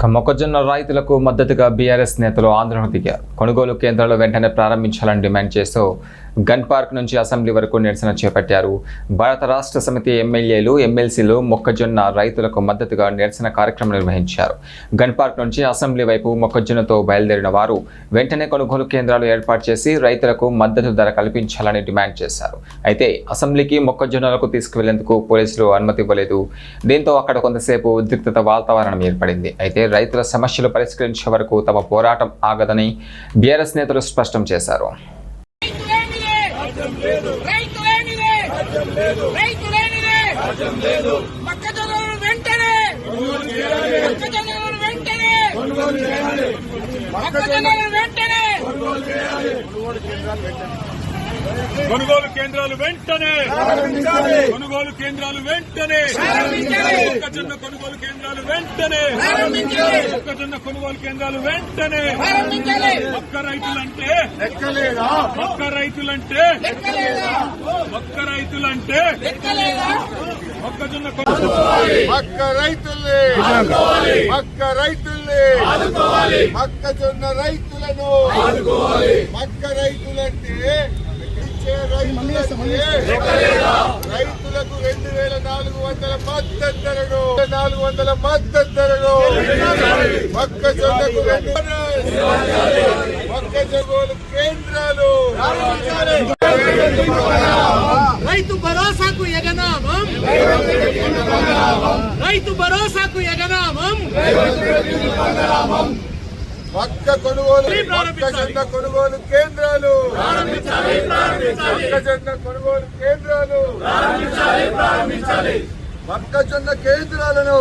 మొక్కజొన్న రైతులకు మద్దతుగా బీఆర్ఎస్ నేతలు ఆందోళన దిగారు. కొనుగోలు కేంద్రాలు వెంటనే ప్రారంభించాలని డిమాండ్ చేస్తూ గన్ పార్క్ నుంచి అసెంబ్లీ వరకు నిరసన చేపట్టారు. భారత రాష్ట్ర సమితి ఎమ్మెల్యేలు, ఎమ్మెల్సీలు మొక్కజొన్న రైతులకు మద్దతుగా నిరసన కార్యక్రమం నిర్వహించారు. గన్ పార్క్ నుంచి అసెంబ్లీ వైపు మొక్కజొన్నతో బయలుదేరిన వారు వెంటనే కొనుగోలు కేంద్రాలు ఏర్పాటు చేసి రైతులకు మద్దతు ధర కల్పించాలని డిమాండ్ చేశారు. అయితే అసెంబ్లీకి మొక్కజొన్నలకు తీసుకువెళ్లేందుకు పోలీసులు అనుమతి ఇవ్వలేదు. దీంతో అక్కడ కొంతసేపు ఉద్రిక్తత వాతావరణం ఏర్పడింది. అయితే రైతుల సమస్యలు పరిష్కరించే వరకు తమ పోరాటం ఆగదని బీఆర్ఎస్ నేతలు స్పష్టం చేశారు. కొనుగోలు కేంద్రాలు వెంటనే, కొనుగోలు కేంద్రాలు వెంటనే, మొక్కజొన్న కొనుగోలు కేంద్రాలు వెంటనే, మొక్కజొన్న కొనుగోలు కేంద్రాలు వెంటనే. ఒక్క రైతులంటే ఒక్క రైతులంటే ఒక్క రైతులంటే మొక్కజొన్న మక్క రైతుల్ని మక్క రైతుల్ని మొక్కజొన్న రైతులను మక్క రైతులంటే రైతులకు 2400 మద్దతు ధరను 400 మద్దతు ధరను మొక్కజొన్నకు మొక్కజొన్న కేంద్రాలు రైతు భరోసాకు ఎగనామం, రైతు భరోసాకు ఎగనామం. మొక్కజొన్న కొనుగోలు కేంద్రాలు మొక్కజొన్న కొనుగోలు కేంద్రాలు మొక్కజొన్న కేంద్రాలను